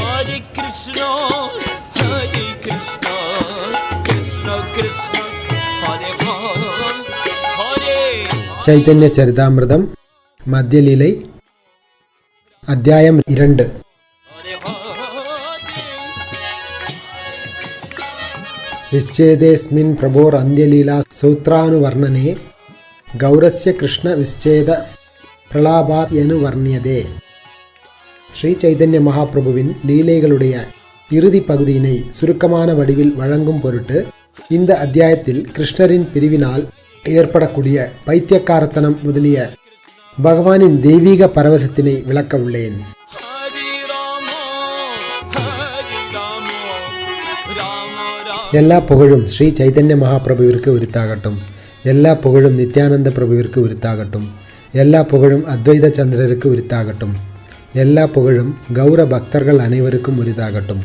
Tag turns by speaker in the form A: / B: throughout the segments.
A: Hare Krishna, Hare Krishna, Krishna Krishna, Hare Hare.
B: Chaitanya Charitamritam മധ്യലീലൈ അധ്യായം 2. വിശ്ചേദേസ്മിൻ പ്രഭോർ അന്ത്യലീലാ സൂത്രാനുവർണ്ണനേ ഗൗരസ്യ കൃഷ്ണ വിശ്ചേദ பிரலாபாத்யனுவர்ணியதே. ஸ்ரீ சைதன்ய மகாபிரபுவின் லீலைகளுடைய இறுதி பகுதியினை சுருக்கமான வடிவில் வழங்கும் பொருட்டு இந்த அத்தியாயத்தில் கிருஷ்ணரின் பிரிவினால் ஏற்படக்கூடிய பைத்தியக்காரத்தனம் முதலிய பகவானின் தெய்வீக பரவசத்தினை விளக்க உள்ளேன். எல்லா புகழும் ஸ்ரீ சைதன்ய மகாபிரபுவிற்கு உரித்தாகட்டும். எல்லா புகழும் நித்யானந்த பிரபுவிற்கு உரித்தாகட்டும். எல்லா புகழும் அத்வைத சந்திரருக்கு உரித்தாகட்டும். எல்லா புகழும் கௌர பக்தர்கள் அனைவருக்கும் உரித்தாகட்டும்.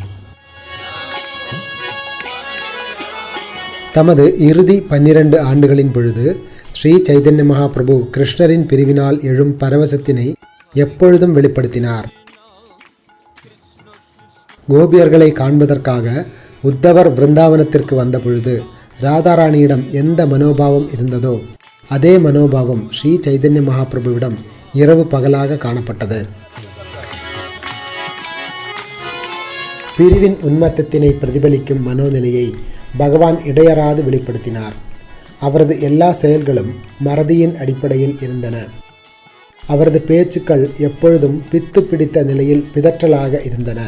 B: தமது இறுதி 12 ஆண்டுகளின் பொழுது ஸ்ரீ சைதன்ய மகாபிரபு கிருஷ்ணரின் பிரிவினால் எழும் பரவசத்தினை எப்பொழுதும் வெளிப்படுத்தினார். கோபியர்களை காண்பதற்காக உத்தவர் விருந்தாவனத்திற்கு வந்த பொழுது ராதாராணியிடம் எந்த மனோபாவம் இருந்ததோ அதே மனோபாவம் ஸ்ரீ சைதன்ய மகாபிரபுவிடம் இரவு பகலாக காணப்பட்டது. பிரிவின் உன்மத்தத்தினை பிரதிபலிக்கும் மனோநிலையை பகவான் இடையறாது வெளிப்படுத்தினார். அவரது எல்லா செயல்களும் மறதியின் அடிப்படையில் இருந்தன. அவரது பேச்சுக்கள் எப்பொழுதும் பித்து பிடித்த நிலையில் பிதற்றலாக இருந்தன.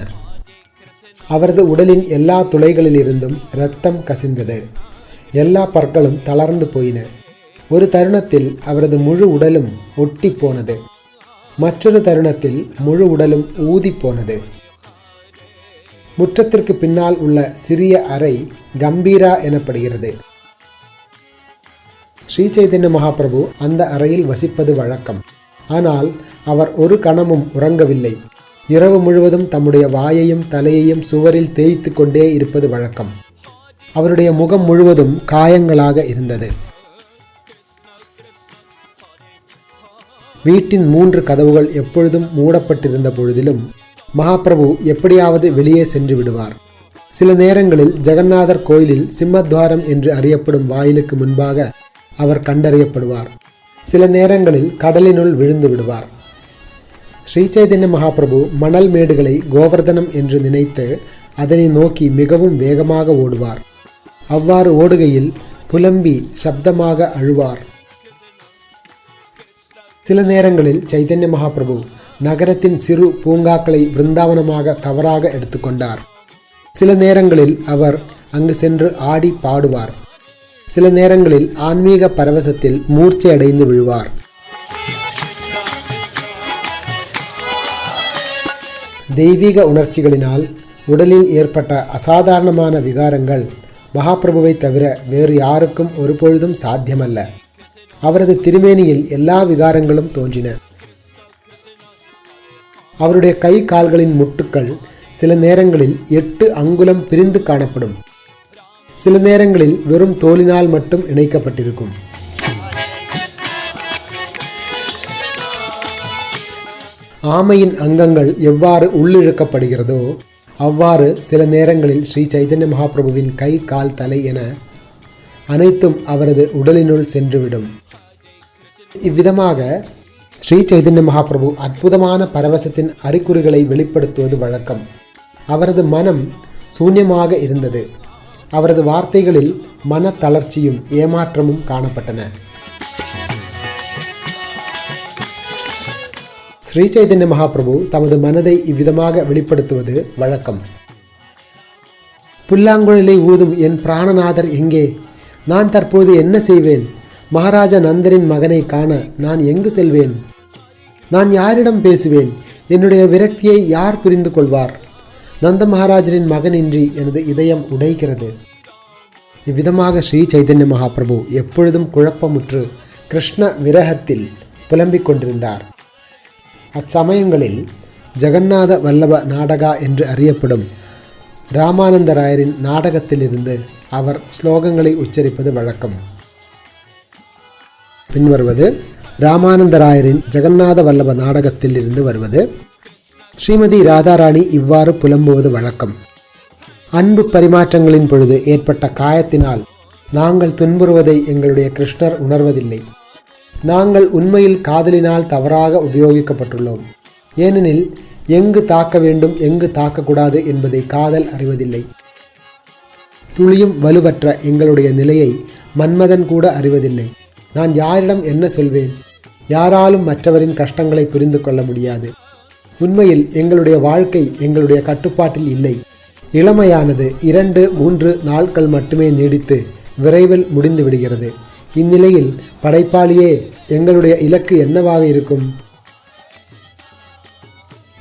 B: அவரது உடலின் எல்லா துளைகளிலிருந்தும் இரத்தம் கசிந்தது. எல்லா பற்களும் தளர்ந்து போயின. ஒரு தருணத்தில் அவரது முழு உடலும் ஒட்டி போனது. மற்றொரு தருணத்தில் முழு உடலும் ஊதி போனது. முற்றத்திற்கு பின்னால் உள்ள சிறிய அறை கம்பீரா எனப்படுகிறது. ஸ்ரீ சைதன்ய மகாபிரபு அந்த அறையில் வசிப்பது வழக்கம். ஆனால் அவர் ஒரு கணமும் உறங்கவில்லை. இரவு முழுவதும் தம்முடைய வாயையும் தலையையும் சுவரில் தேய்த்து கொண்டே இருப்பது வழக்கம். அவருடைய முகம் முழுவதும் காயங்களாக இருந்தது. வீட்டின் 3 கதவுகள் எப்பொழுதும் மூடப்பட்டிருந்த பொழுதிலும் மகாபிரபு எப்படியாவது வெளியே சென்று விடுவார். சில நேரங்களில் ஜெகநாதர் கோயிலில் சிம்மத்வாரம் என்று அறியப்படும் வாயிலுக்கு முன்பாக அவர் கண்டறியப்படுவார். சில நேரங்களில் கடலினுள் விழுந்து விடுவார். ஸ்ரீ சைதன்ய மகாபிரபு மணல் மேடுகளை கோவர்தனம் என்று நினைத்து அதனை நோக்கி மிகவும் வேகமாக ஓடுவார். அவ்வாறு ஓடுகையில் புலம்பி சப்தமாக அழுவார். சில நேரங்களில் சைதன்ய மகாபிரபு நகரத்தின் சிறு பூங்காக்களை விருந்தாவனமாக தவறாக எடுத்துக்கொண்டார். சில நேரங்களில் அவர் அங்கு சென்று ஆடி பாடுவார். சில நேரங்களில் ஆன்மீக பரவசத்தில் மூர்ச்சை அடைந்து விழுவார். தெய்வீக உணர்ச்சிகளினால் உடலில் ஏற்பட்ட அசாதாரணமான விகாரங்கள் மகாபிரபுவை தவிர வேறு யாருக்கும் ஒருபொழுதும் சாத்தியமல்ல. அவரது திருமேனியில் எல்லா விகாரங்களும் தோன்றின. அவருடைய கை கால்களின் முட்டுக்கள் சில நேரங்களில் 8 அங்குலம் பிரிந்து காணப்படும். சில நேரங்களில் வெறும் தோலினால் மட்டும் இணைக்கப்பட்டிருக்கும். ஆமையின் அங்கங்கள் எவ்வாறு உள்ளிழுக்கப்படுகிறதோ அவ்வாறு சில நேரங்களில் ஸ்ரீ சைதன்ய மகாபிரபுவின் கை கால் தலை என அனைத்தும் அவரது உடலினுள் சென்றுவிடும். இவ்விதமாக ஸ்ரீ சைதன்ய மகாபிரபு அற்புதமான பரவசத்தின் அறிகுறிகளை வெளிப்படுத்துவது வழக்கம். அவரது மனம் சூன்யமாக இருந்தது. அவரது வார்த்தைகளில் மன தளர்ச்சியும் ஏமாற்றமும் காணப்பட்டன. ஸ்ரீ சைதன்ய மகாபிரபு தமது மனதை இவ்விதமாக வெளிப்படுத்துவது வழக்கம். புல்லாங்குழலை ஊதும் என் பிராணநாதர் எங்கே? நான் தற்போது என்ன செய்வேன்? மகாராஜா நந்தரின் மகனை காண நான் எங்கு செல்வேன்? நான் யாரிடம் பேசுவேன்? என்னுடைய விரக்தியை யார் புரிந்து கொள்வார்? நந்த மகாராஜரின் மகனின்றி எனது இதயம் உடைகிறது. இவ்விதமாக ஸ்ரீ சைதன்ய மகாபிரபு எப்பொழுதும் குழப்பமுற்று கிருஷ்ண விரகத்தில் புலம்பிக் கொண்டிருந்தார். அச்சமயங்களில் ஜெகநாத வல்லப நாடகா என்று அறியப்படும் ராமானந்தராயரின் நாடகத்திலிருந்து அவர் ஸ்லோகங்களை உச்சரிப்பது வழக்கம். பின்வருவது ராமானந்தராயரின் ஜெகநாத வல்லப நாடகத்தில் இருந்து வருவது. ஸ்ரீமதி ராதாராணி இவ்வாறு புலம்புவது வழக்கம். அன்பு பரிமாற்றங்களின் பொழுது ஏற்பட்ட காயத்தினால் நாங்கள் துன்புறுவதை எங்களுடைய கிருஷ்ணர் உணர்வதில்லை. நாங்கள் உண்மையில் காதலினால் தவறாக உபயோகிக்கப்பட்டுள்ளோம். ஏனெனில் எங்கு தாக்க வேண்டும் எங்கு தாக்கக்கூடாது என்பதை காதல் அறிவதில்லை. துளியும் வலுவற்ற எங்களுடைய நிலையை மன்மதன் கூட அறிவதில்லை. நான் யாரிடம் என்ன சொல்வேன்? யாராலும் மற்றவரின் கஷ்டங்களை புரிந்து கொள்ள முடியாது. உண்மையில் எங்களுடைய வாழ்க்கை எங்களுடைய கட்டுப்பாட்டில் இல்லை. இளமையானது 2-3 நாட்கள் மட்டுமே நீடித்து விரைவில் முடிந்து விடுகிறது. இந்நிலையில் படைப்பாளியே, எங்களுடைய இலக்கு என்னவாக இருக்கும்?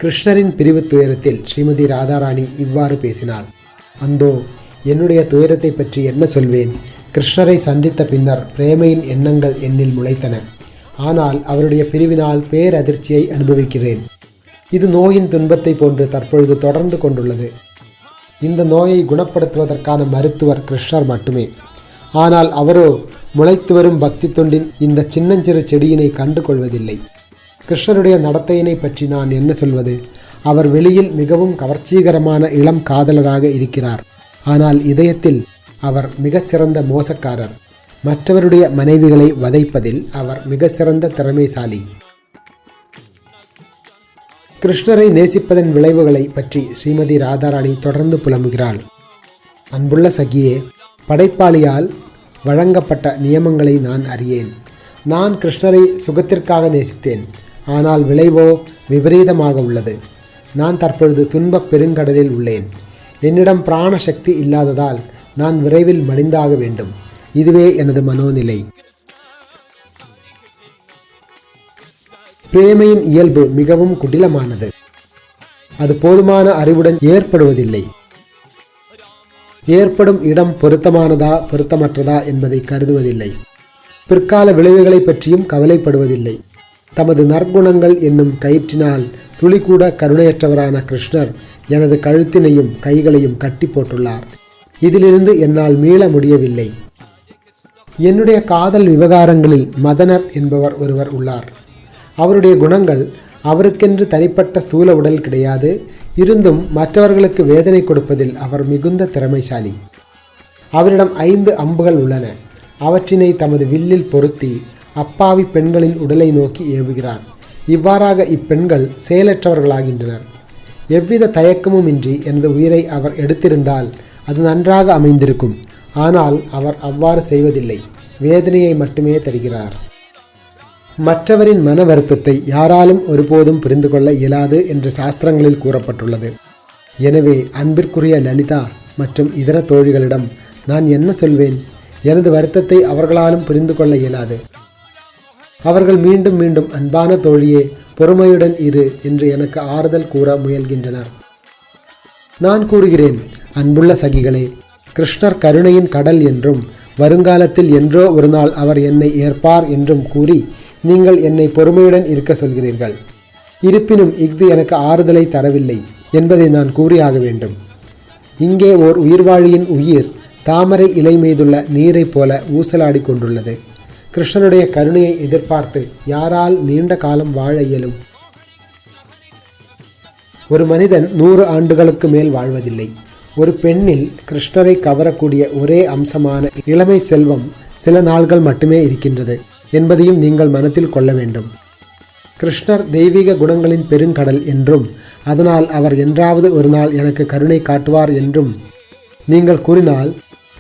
B: கிருஷ்ணரின் பிரிவு துயரத்தில் ஸ்ரீமதி ராதாராணி இவ்வாறு பேசினாள். அந்தோ, என்னுடைய துயரத்தை பற்றி என்ன சொல்வேன்? கிருஷ்ணரை சந்தித்த பின்னர் பிரேமையின் எண்ணங்கள் என்னில் முளைத்தன. ஆனால் அவருடைய பிரிவினால் பேரதிர்ச்சியை அனுபவிக்கிறேன். இது நோயின் துன்பத்தை போன்று தற்பொழுது தொடர்ந்து கொண்டுள்ளது. இந்த நோயை குணப்படுத்துவதற்கான மருத்துவர் கிருஷ்ணர் மட்டுமே. ஆனால் அவரோ முளைத்து வரும் பக்தி தொண்டின் இந்த சின்னஞ்சிறு செடியினை கண்டு கொள்வதில்லை. கிருஷ்ணருடைய நடத்தையினை பற்றி நான் என்ன சொல்வது? அவர் வெளியில் மிகவும் கவர்ச்சிகரமான இளம் காதலராக இருக்கிறார். ஆனால் இதயத்தில் அவர் மிகச்சிறந்த மோசக்காரர். மற்றவருடைய மனைவிகளை வதைப்பதில் அவர் மிக சிறந்த திறமைசாலி. கிருஷ்ணரை நேசிப்பதன் விளைவுகளை பற்றி ஸ்ரீமதி ராதாராணி தொடர்ந்து புலம்புகிறாள். அன்புள்ள சகியே, படைப்பாளியால் வழங்கப்பட்ட நியமங்களை நான் அறியேன். நான் கிருஷ்ணரை சுகத்திற்காக நேசித்தேன். ஆனால் விளைவோ விபரீதமாக உள்ளது. நான் தற்பொழுது துன்பப் பெருங்கடலில் உள்ளேன். என்னிடம் பிராண சக்தி இல்லாததால் நான் விரைவில் மடிந்தாக வேண்டும். இதுவே எனது மனோநிலை. பிரேமையின் இயல்பு மிகவும் குடிலமானது. அது போதுமான அறிவுடன் ஏற்படுவதில்லை. ஏற்படும் இடம் பொருத்தமானதா பொருத்தமற்றதா என்பதை கருதுவதில்லை. பிற்கால விளைவுகளை பற்றியும் கவலைப்படுவதில்லை. தமது நற்குணங்கள் என்னும் கயிற்றினால் துளிகூட கருணையற்றவரான கிருஷ்ணர் எனது கழுத்தினையும் கைகளையும் கட்டி போட்டுள்ளார். இதிலிருந்து என்னால் மீள முடியவில்லை. என்னுடைய காதல் விவகாரங்களில் மதனர் என்பவர் ஒருவர் உள்ளார். அவருடைய குணங்கள், அவருக்கென்று தனிப்பட்ட ஸ்தூல உடல் கிடையாது. இருந்தும் மற்றவர்களுக்கு வேதனை கொடுப்பதில் அவர் மிகுந்த திறமைசாலி. அவரிடம் 5 அம்புகள் உள்ளன. அவற்றினை தமது வில்லில் பொருத்தி அப்பாவி பெண்களின் உடலை நோக்கி ஏவுகிறார். இவ்வாறாக இப்பெண்கள் செயலற்றவர்களாகின்றனர். எவ்வித தயக்கமும் இன்றி எனது உயிரை அவர் எடுத்திருந்தால் அது நன்றாக அமைந்திருக்கும். ஆனால் அவர் அவ்வாறு செய்வதில்லை. வேதனையை மட்டுமே தருகிறார். மற்றவரின் மன வருத்தத்தை யாராலும் ஒருபோதும் புரிந்து கொள்ள இயலாது என்று சாஸ்திரங்களில் கூறப்பட்டுள்ளது. எனவே அன்பிற்குரிய லலிதா மற்றும் இதர தோழிகளிடம் நான் என்ன சொல்வேன்? எனது வருத்தத்தை அவர்களாலும் புரிந்து கொள்ள இயலாது. அவர்கள் மீண்டும் மீண்டும் அன்பான தோழியே, பொறுமையுடன் இரு என்று எனக்கு ஆறுதல் கூற முயல்கின்றனர். நான் கூறுகிறேன், அன்புள்ள சகிகளே, கிருஷ்ணர் கருணையின் கடல் என்றும் வருங்காலத்தில் என்றோ ஒரு நாள் அவர் என்னை ஏற்பார் என்றும் கூறி நீங்கள் என்னை பொறுமையுடன் இருக்க சொல்கிறீர்கள். இருப்பினும் இஃது எனக்கு ஆறுதலை தரவில்லை என்பதை நான் கூறியாக வேண்டும். இங்கே ஓர் உயிர்வாழியின் உயிர் தாமரை இலை மீதுள்ள நீரைப் போல ஊசலாடி கொண்டுள்ளது. கிருஷ்ணனுடைய கருணையை எதிர்பார்த்து யாரால் நீண்ட காலம் வாழ இயலும்? ஒரு மனிதன் 100 ஆண்டுகளுக்கு மேல் வாழ்வதில்லை. ஒரு பெண்ணில் கிருஷ்ணரை கவரக்கூடிய ஒரே அம்சமான இளமை செல்வம் சில நாள்கள் மட்டுமே இருக்கின்றது என்பதையும் நீங்கள் மனத்தில் கொள்ள வேண்டும். கிருஷ்ணர் தெய்வீக குணங்களின் பெருங்கடல் என்றும் அதனால் அவர் என்றாவது ஒரு நாள் எனக்கு கருணை காட்டுவார் என்றும் நீங்கள் கூறினால்,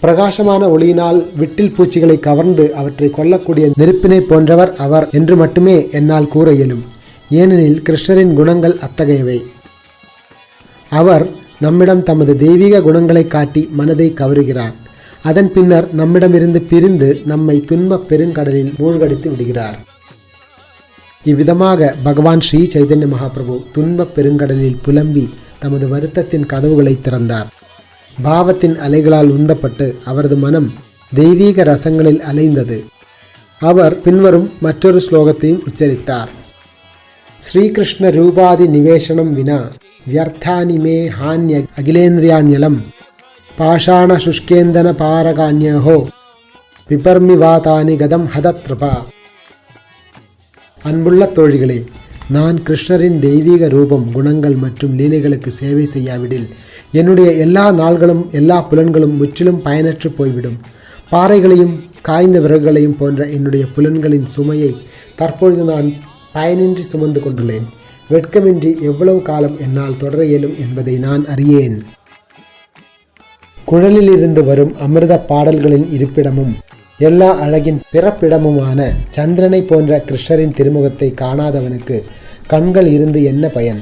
B: பிரகாசமான ஒளியினால் விட்டில் பூச்சிகளை கவர்ந்து அவற்றை கொல்லக்கூடிய நெருப்பினை போன்றவர் அவர் என்று மட்டுமே என்னால் கூற இயலும். ஏனெனில் கிருஷ்ணரின் குணங்கள் அத்தகையவை. அவர் நம்மிடம் தமது தெய்வீக குணங்களை காட்டி மனதை கவருகிறார். அதன் பின்னர் நம்மிடமிருந்து பிரிந்து நம்மை துன்பப் பெருங்கடலில் மூழ்கடித்து விடுகிறார். இவ்விதமாக பகவான் ஸ்ரீ சைதன்ய மகாபிரபு துன்பப் பெருங்கடலில் புலம்பி தமது வருத்தத்தின் கதவுகளை திறந்தார். பாவத்தின் அலைகளால் உந்தப்பட்டு அவரது மனம் தெய்வீக ரசங்களில் அலைந்தது. அவர் பின்வரும் மற்றொரு ஸ்லோகத்தையும் உச்சரித்தார். ஸ்ரீகிருஷ்ண ரூபாதி நிவேசனம் வினா வியர்த்தானி மே ஹான்ய அகிலேந்திரியாண்யலம் பாஷாண சுஷ்கேந்தன பாரகாண்யஹோ விபர்மிவாதானி கதம் ஹதத்ரபா. அன்புள்ள தோழிகளே, நான் கிருஷ்ணரின் தெய்வீக ரூபம், குணங்கள் மற்றும் லீலைகளுக்கு சேவை செய்யாவிடில் என்னுடைய எல்லா நாள்களும் எல்லா புலன்களும் முற்றிலும் பயனற்று போய்விடும். பாறைகளையும் காய்ந்த விறகுகளையும் போன்ற என்னுடைய புலன்களின் சுமையை தற்பொழுது நான் பயனின்றி சுமந்து கொண்டுள்ளேன். வெட்கமின்றி எவ்வளவு காலம் என்னால் தொடர இயலும் என்பதை நான் அறியேன். குழலிலிருந்து வரும் அமிர்த பாடல்களின் இருப்பிடமும் எல்லா அழகின் பிறப்பிடமுமான சந்திரனை போன்ற கிருஷ்ணரின் திருமுகத்தை காணாதவனுக்கு கண்கள் இருந்து என்ன பயன்?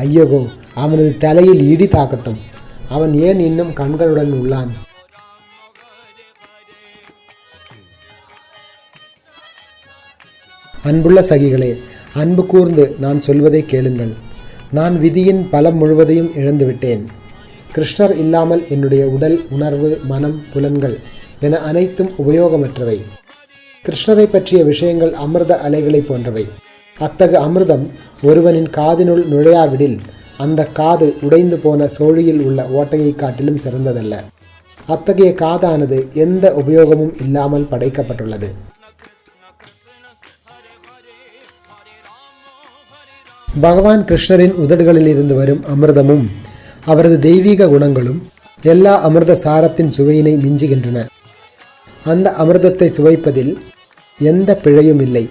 B: ஐயகோ, அவனது தலையில் இடி தாக்கட்டும். அவன் ஏன் இன்னும் கண்களுடன் உள்ளான்? அன்புள்ள சகிகளே, அன்பு கூர்ந்து நான் சொல்வதை கேளுங்கள். நான் விதியின் பலம் முழுவதையும் இழந்துவிட்டேன். கிருஷ்ணர் இல்லாமல் என்னுடைய உடல், உணர்வு, மனம், புலன்கள் என அனைத்தும் உபயோகமற்றவை. கிருஷ்ணரை பற்றிய விஷயங்கள் அமிர்த அலைகளை போன்றவை. அத்தகு அமிர்தம் ஒருவனின் காதினுள் நுழையாவிடில் அந்த காது உடைந்து போன சோழியில் உள்ள ஓட்டையை காட்டிலும் சிறந்ததல்ல. அத்தகைய காதானது எந்த உபயோகமும் இல்லாமல் படைக்கப்பட்டுள்ளது. பகவான் கிருஷ்ணரின் உதடுகளில் இருந்து வரும் அமிர்தமும் அவரது தெய்வீக குணங்களும் எல்லா அமிர்த சாரத்தின் சுவையினை மிஞ்சுகின்றன. அந்த அமிர்தத்தை சுவைப்பதில் எந்த பிழையும் இல்லை.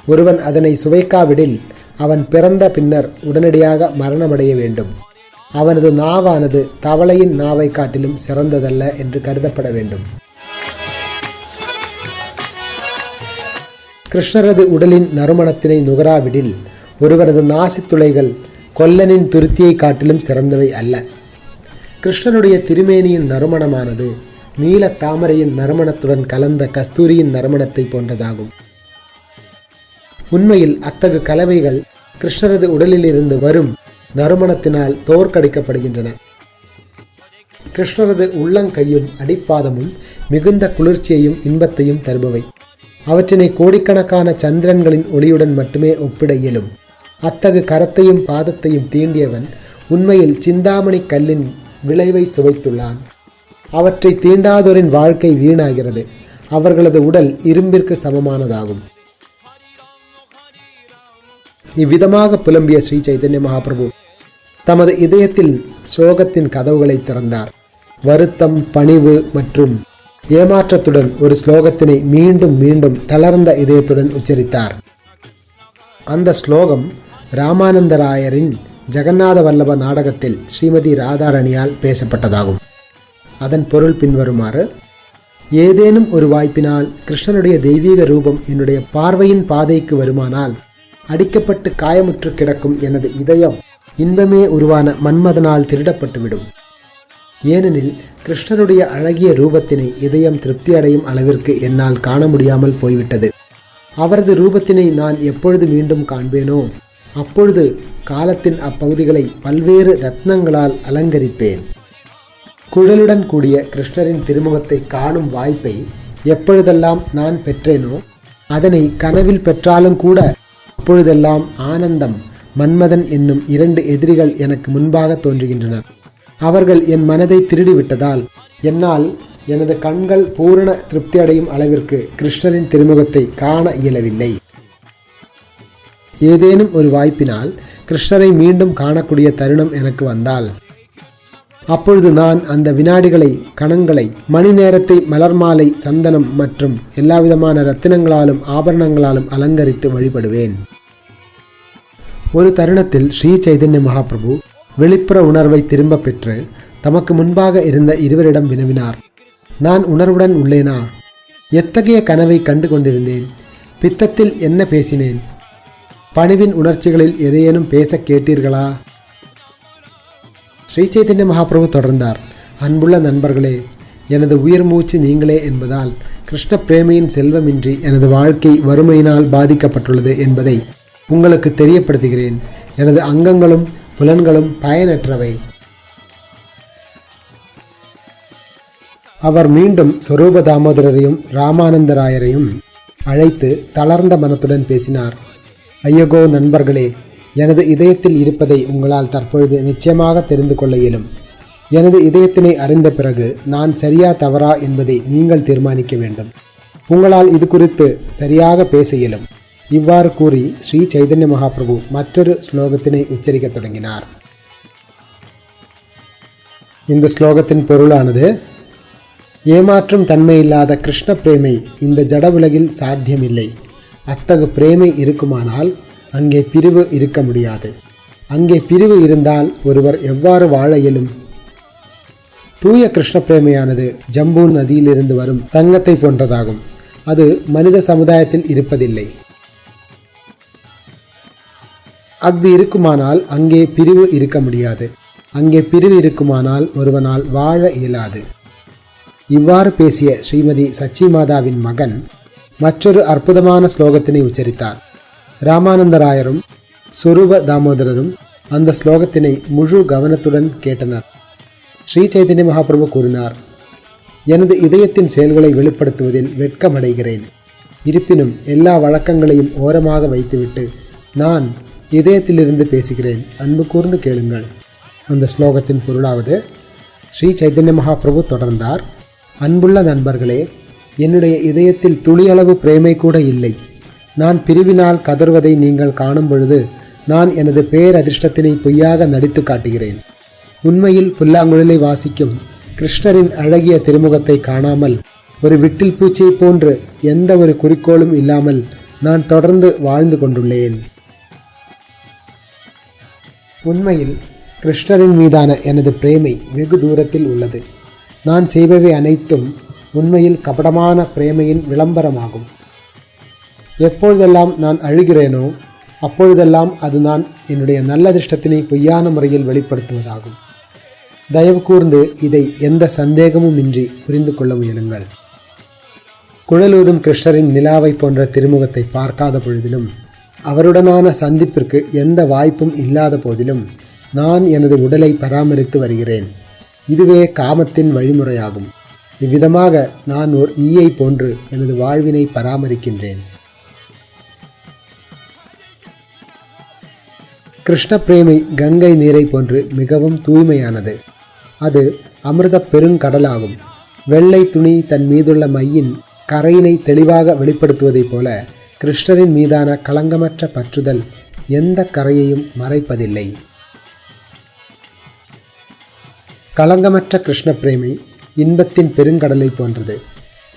B: ஒருவன் அதனை சுவைக்காவிடில் அவன் பிறந்த பின்னர் உடனடியாக மரணமடைய வேண்டும். அவனது நாவானது தவளையின் நாவை காட்டிலும் சிறந்ததல்ல என்று கருதப்பட வேண்டும். கிருஷ்ணரது உடலின் நறுமணத்தினை நுகராவிடில் ஒருவரது நாசித்துளைகள் கொல்லனின் துருத்தியை காட்டிலும் சிறந்தவை அல்ல. கிருஷ்ணனுடைய திருமேனியின் நறுமணமானது நீல தாமரையின் நறுமணத்துடன் கலந்த கஸ்தூரியின் நறுமணத்தை போன்றதாகும். உண்மையில் அத்தகு கலவைகள் கிருஷ்ணரது உடலிலிருந்து வரும் நறுமணத்தினால் தோற்கடிக்கப்படுகின்றன. கிருஷ்ணரது உள்ளங்கையும் அடிப்பாதமும் மிகுந்த குளிர்ச்சியையும் இன்பத்தையும் தருபவை. அவற்றினை கோடிக்கணக்கான சந்திரன்களின் ஒளியுடன் மட்டுமே ஒப்பிட இயலும். அத்தகு கரத்தையும் பாதத்தையும் தீண்டியவன் உண்மையில் சிந்தாமணி கல்லின் விளைவை சுவைத்துள்ளான். அவற்றை தீண்டாதோரின் வாழ்க்கை வீணாகிறது. அவர்களது உடல் இரும்பிற்கு சமமானதாகும். இவ்விதமாக புலம்பிய ஸ்ரீ சைதன்ய மகாபிரபு தமது இதயத்தில் சோகத்தின் கதவுகளை திறந்தார். வருத்தம், பணிவு மற்றும் ஏமாற்றத்துடன் ஒரு ஸ்லோகத்தினை மீண்டும் மீண்டும் தளர்ந்த இதயத்துடன் உச்சரித்தார். அந்த ஸ்லோகம் ராமானந்தராயரின் ஜெகநாத வல்லப நாடகத்தில் ஸ்ரீமதி ராதாரணியால் பேசப்பட்டதாகும். அதன் பொருள் பின்வருமாறு: ஏதேனும் ஒரு வாய்ப்பினால் கிருஷ்ணனுடைய தெய்வீக ரூபம் என்னுடைய பார்வையின் பாதைக்கு வருமானால் அடிக்கப்பட்டு காயமுற்று கிடக்கும் எனது இதயம் இன்பமே உருவான மன்மதனால் திருடப்பட்டுவிடும். ஏனெனில் கிருஷ்ணனுடைய அழகிய ரூபத்தினை இதயம் திருப்தி அடையும் அளவிற்கு என்னால் காண முடியாமல் போய்விட்டது. அவரது ரூபத்தினை நான் எப்பொழுது மீண்டும் காண்பேனோ அப்பொழுது காலத்தின் அப்பகுதிகளை பல்வேறு ரத்னங்களால் அலங்கரிப்பேன். குழலுடன் கூடிய கிருஷ்ணரின் திருமுகத்தை காணும் வாய்ப்பை எப்பொழுதெல்லாம் நான் பெற்றேனோ அதனை கனவில் பெற்றாலும் கூட அப்பொழுதெல்லாம் ஆனந்தம், மன்மதன் என்னும் 2 எதிரிகள் எனக்கு முன்பாக தோன்றுகின்றனர். அவர்கள் என் மனதை திருடிவிட்டதால் என்னால் எனது கண்கள் பூரண திருப்தி அடையும் அளவிற்கு கிருஷ்ணரின் திருமுகத்தை காண இயலவில்லை. ஏதேனும் ஒரு வாய்ப்பினால் கிருஷ்ணரை மீண்டும் காணக்கூடிய தருணம் எனக்கு வந்தால் அப்பொழுது நான் அந்த வினாடிகளை, கணங்களை, மணி நேரத்தை மலர் மாலை, சந்தனம் மற்றும் எல்லாவிதமான ரத்தினங்களாலும் ஆபரணங்களாலும் அலங்கரித்து வழிபடுவேன். ஒரு தருணத்தில் ஸ்ரீ சைதன்ய மகாபிரபு வெளிப்புற உணர்வை திரும்ப பெற்று தமக்கு முன்பாக இருந்த இருவரிடம் வினவினார். நான் உணர்வுடன் உள்ளேனா? எத்தகைய கனவை கண்டு கொண்டிருந்தேன்? பித்தத்தில் என்ன பேசினேன்? பணிவின் உணர்ச்சிகளில் எதையேனும் பேச கேட்டீர்களா? ஸ்ரீ சைதன்ய மகாபிரபு தொடர்ந்தார். அன்புள்ள நண்பர்களே, எனது உயிர் மூச்சு நீங்களே என்பதால் கிருஷ்ண பிரேமியின் செல்வமின்றி எனது வாழ்க்கை வறுமையினால் பாதிக்கப்பட்டுள்ளது என்பதை உங்களுக்கு தெரியப்படுத்துகிறேன். எனது அங்கங்களும் புலன்களும் பயனற்றவை. அவர் மீண்டும் ஸ்வரூப தாமோதரரையும் ராமானந்தராயரையும் அழைத்து தளர்ந்த மனத்துடன் பேசினார். ஐயகோ நண்பர்களே, எனது இதயத்தில் இருப்பதை உங்களால் தற்பொழுது நிச்சயமாக தெரிந்து கொள்ள இயலும். எனது இதயத்தினை அறிந்த பிறகு நான் சரியா தவறா என்பதை நீங்கள் தீர்மானிக்க வேண்டும். உங்களால் இது குறித்து சரியாக பேச இயலும். இவ்வாறு கூறி ஸ்ரீ சைதன்ய மகாபிரபு மற்றொரு ஸ்லோகத்தினை உச்சரிக்கத் தொடங்கினார். இந்த ஸ்லோகத்தின் பொருளானது, ஏமாற்றும் தன்மையில்லாத கிருஷ்ண பிரேமை இந்த ஜட உலகில் சாத்தியமில்லை. அத்தகு பிரேமை இருக்குமானால் அங்கே பிரிவு இருக்க முடியாது. அங்கே பிரிவு இருந்தால் ஒருவர் எவ்வாறு வாழ இயலும்? தூய கிருஷ்ண பிரேமையானது ஜம்பு நதியிலிருந்து வரும் தங்கத்தை போன்றதாகும். அது மனித சமுதாயத்தில் இருப்பதில்லை. அஃது இருக்குமானால் அங்கே பிரிவு இருக்க முடியாது. அங்கே பிரிவு இருக்குமானால் ஒருவனால் வாழ இயலாது. இவ்வாறு பேசிய ஸ்ரீமதி சச்சி மாதாவின் மகன் மற்றொரு அற்புதமான ஸ்லோகத்தினை உச்சரித்தார். ராமானந்தராயரும் சொரூப தாமோதரரும் அந்த ஸ்லோகத்தினை முழு கவனத்துடன் கேட்டனர். ஸ்ரீ சைதன்ய மகாபிரபு கூறினார், எனது இதயத்தின் செயல்களை வெளிப்படுத்துவதில் வெட்கமடைகிறேன். இருப்பினும் எல்லா வழக்கங்களையும் ஓரமாக வைத்துவிட்டு நான் இதயத்திலிருந்து பேசுகிறேன். அன்பு கூர்ந்து கேளுங்கள். அந்த ஸ்லோகத்தின் பொருளாவது, ஸ்ரீ சைதன்ய மகாபிரபு தொடர்ந்தார், அன்புள்ள நண்பர்களே, என்னுடைய இதயத்தில் துளியளவு பிரேமை கூட இல்லை. நான் பிரிவினால் கதறுவதை நீங்கள் காணும் பொழுது நான் எனது பேரதிர்ஷ்டத்தினை பொய்யாக நடித்து காட்டுகிறேன். உண்மையில் புல்லாங்குழலை வாசிக்கும் கிருஷ்ணரின் அழகிய திருமுகத்தை காணாமல் ஒரு விட்டில் பூச்சியை போன்று எந்த ஒரு குறிக்கோளும் இல்லாமல் நான் தொடர்ந்து வாழ்ந்து கொண்டுள்ளேன். உண்மையில் கிருஷ்ணரின் மீதான எனது பிரேமை வெகு தூரத்தில் உள்ளது. நான் செய்பவை அனைத்தும் உண்மையில் கபடமான பிரேமையின் விளம்பரமாகும். எப்பொழுதெல்லாம் நான் அழுகிறேனோ அப்பொழுதெல்லாம் அது நான் என்னுடைய நல்லதிர்ஷ்டத்தினை பொய்யான முறையில் வெளிப்படுத்துவதாகும். தயவு கூர்ந்து இதை எந்த சந்தேகமும் இன்றி புரிந்து கொள்ள முயலுங்கள். குழலூதும் கிருஷ்ணரின் நிலாவை போன்ற திருமுகத்தை பார்க்காத பொழுதிலும், அவருடனான சந்திப்பிற்கு எந்த வாய்ப்பும் இல்லாத போதிலும் நான் எனது உடலை பராமரித்து வருகிறேன். இதுவே காமத்தின் வழிமுறையாகும். இவ்விதமாக நான் ஓர் ஈயை போன்று எனது வாழ்வினை பராமரிக்கின்றேன். கிருஷ்ண பிரேமை கங்கை நீரை போன்று மிகவும் தூய்மையானது. அது அமிர்த பெருங்கடலாகும். வெள்ளை துணி தன் மீதுள்ள மையின் கரையினை தெளிவாக வெளிப்படுத்துவதைப் போல கிருஷ்ணரின் மீதான களங்கமற்ற பற்றுதல் எந்த கரையையும் மறைப்பதில்லை. களங்கமற்ற கிருஷ்ண பிரேமை இன்பத்தின் பெருங்கடலை போன்றது.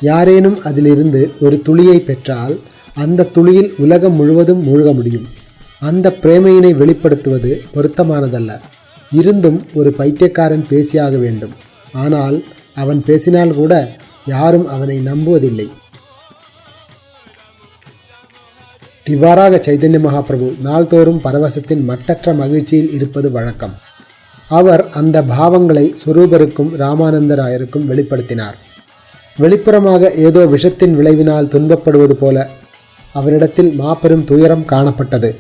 B: யாரேனும் அதிலிருந்து ஒரு துளியை பெற்றால் அந்த துளியில் உலகம் முழுவதும் மூழ்க முடியும். அந்த பிரேமையினை வெளிப்படுத்துவது பொருத்தமானதல்ல. இருந்தும் ஒரு பைத்தியக்காரன் பேசியாக வேண்டும். ஆனால் அவன் பேசினால் கூட யாரும் அவனை நம்புவதில்லை. இவ்வாறாக சைதன்ய மகாபிரபு நாள்தோறும் பரவசத்தின் மட்டற்ற மகிழ்ச்சியில் இருப்பது வழக்கம். அவர் அந்த பாவங்களை சுரூபருக்கும் ராமானந்தராயருக்கும் வெளிப்படுத்தினார். வெளிப்புறமாக ஏதோ விஷத்தின் விளைவினால் துன்பப்படுவது போல அவரிடத்தில் மாபெரும் துயரம் காணப்பட்டது.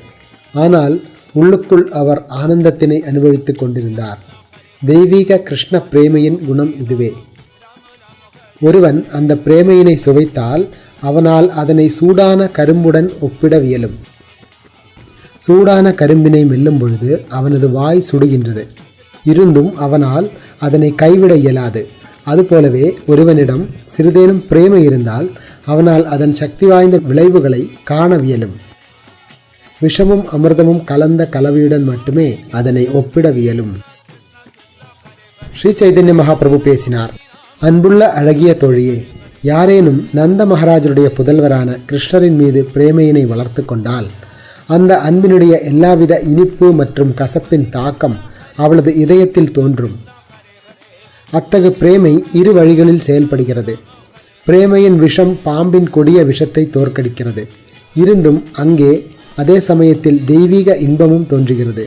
B: ஆனால் உள்ளுக்குள் அவர் ஆனந்தத்தினை அனுபவித்துக் கொண்டிருந்தார். தெய்வீக கிருஷ்ண பிரேமையின் குணம் இதுவே. ஒருவன் அந்த பிரேமையினை சுவைத்தால் அவனால் அதனை சூடான கரும்புடன் ஒப்பிட இயலும். சூடான கரும்பினை மெல்லும் பொழுது அவனது வாய் சுடுகின்றது. இருந்தும் அவனால் அதனை கைவிட இயலாது. அதுபோலவே ஒருவனிடம் சிறிதேனும் பிரேமை இருந்தால் அவனால் அதன் சக்தி வாய்ந்த விளைவுகளை காணவியலும். விஷமும் அமிர்தமும் கலந்த கலவையுடன் மட்டுமே அதனை ஒப்பிடவியலும். ஸ்ரீ சைதன்ய மகாபிரபு பேசினார். அன்புள்ள அழகிய தோழியே, யாரேனும் நந்த மகாராஜருடைய புதல்வரான கிருஷ்ணரின் மீது பிரேமையினை வளர்த்து கொண்டால் அந்த அன்பினுடைய எல்லாவித இனிப்பு மற்றும் கசப்பின் தாக்கம் அவளது இதயத்தில் தோன்றும். அத்தகு பிரேமை இரு வழிகளில் செயல்படுகிறது. பிரேமையின் விஷம் பாம்பின் கொடிய விஷத்தை தோற்கடிக்கிறது. இருந்தும் அங்கே அதே சமயத்தில் தெய்வீக இன்பமும் தோன்றுகிறது.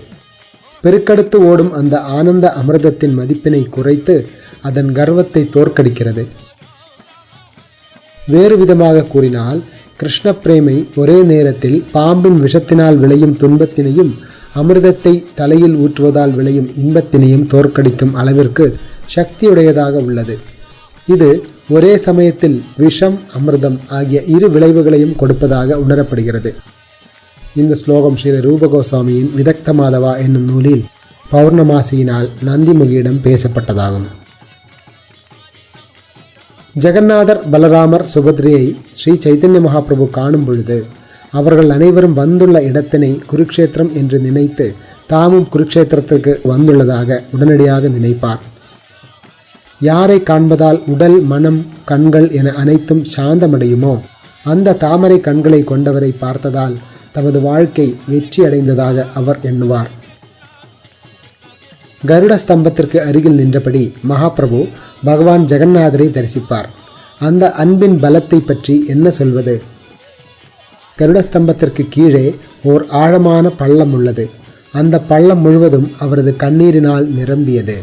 B: பெருக்கெடுத்து ஓடும் அந்த ஆனந்த அமிர்தத்தின் மதிப்பினை குறைத்து அதன் கர்வத்தை தோற்கடிக்கிறது. வேறு விதமாக கூறினால், கிருஷ்ண பிரேமை ஒரே நேரத்தில் பாம்பின் விஷத்தினால் விளையும் துன்பத்தினையும் அமிர்தத்தை தலையில் ஊற்றுவதால் விளையும் இன்பத்தினையும் தோற்கடிக்கும் அளவிற்கு சக்தியுடையதாக உள்ளது. இது ஒரே சமயத்தில் விஷம் அமிர்தம் ஆகிய இரு விளைவுகளையும் கொடுப்பதாக உணரப்படுகிறது. இந்த ஸ்லோகம் ஸ்ரீ ரூப கோஸ்வாமியின் விதக்த மாதவா என்னும் நூலில் பௌர்ணமாசியினால் நந்திமுகியிடம் பேசப்பட்டதாகும். ஜெகநாதர் பலராமர் சுபத்ரியை ஸ்ரீ சைதன்ய மகாபிரபு காணும் பொழுது அவர்கள் அனைவரும் வந்துள்ள இடத்தினை குருக்ஷேத்திரம் என்று நினைத்து தாமும் குருக்ஷேத்திரத்திற்கு வந்துள்ளதாக உடனடியாக நினைப்பார். யாரை காண்பதால் உடல், மனம், கண்கள் என அனைத்தும் சாந்தமடையுமோ அந்த தாமரை கண்களை கொண்டவரை பார்த்ததால் தமது வாழ்க்கை வெற்றி அடைந்ததாக அவர் எண்ணுவார். கருட ஸ்தம்பத்திற்கு அருகில் நின்றபடி மகாபிரபு பகவான் ஜெகநாதரை தரிசிப்பார். அந்த அன்பின் பலத்தை பற்றி என்ன சொல்வது? கருடஸ்தம்பத்திற்கு கீழே ஓர் ஆழமான பள்ளம் உள்ளது. அந்த பள்ளம் முழுவதும் அவரது கண்ணீரினால் நிரம்பியது.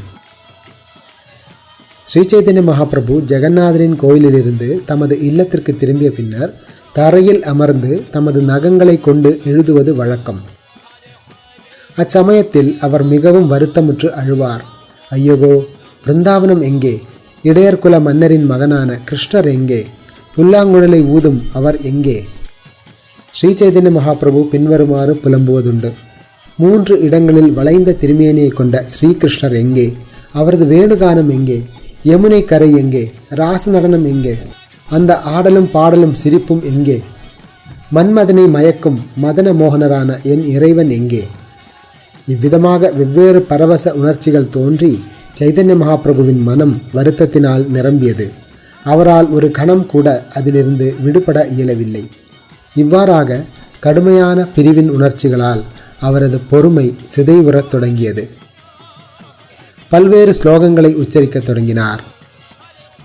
B: ஸ்ரீ சைதன்ய மகாபிரபு ஜெகநாதரின் கோயிலிலிருந்து தமது இல்லத்திற்கு திரும்பிய பின்னர் தரையில் அமர்ந்து தமது நகங்களை கொண்டு எழுதுவது வழக்கம். அச்சமயத்தில் அவர் மிகவும் வருத்தமுற்று அழுவார். ஐயோகோ, பிருந்தாவனம் எங்கே? இடையர்குல மன்னரின் மகனான கிருஷ்ணர் எங்கே? புல்லாங்குழலை ஊதும் அவர் எங்கே? ஸ்ரீ சைதன்ய மகாபிரபு பின்வருமாறு புலம்புவதுண்டு. 3 இடங்களில் வளைந்த திருமேனியை கொண்ட ஸ்ரீகிருஷ்ணர் எங்கே? அவரது வேணுகானம் எங்கே? யமுனை கரை எங்கே? ராச நடனம் எங்கே? அந்த ஆடலும் பாடலும் சிரிப்பும் எங்கே? மன்மதனை மயக்கும் மதன மோகனரான என் இறைவன் எங்கே? இவ்விதமாக வெவ்வேறு பரவச உணர்ச்சிகள் தோன்றி சைதன்ய மகாபிரபுவின் மனம் வருத்தத்தினால் நிரம்பியது. அவரால் ஒரு கணம் கூட அதிலிருந்து விடுபட இயலவில்லை. இவ்வாறாக கடுமையான பிரிவின் உணர்ச்சிகளால் அவரது பொறுமை சிதைவுறத் தொடங்கியது. பல்வேறு ஸ்லோகங்களை உச்சரிக்கத் தொடங்கினார்.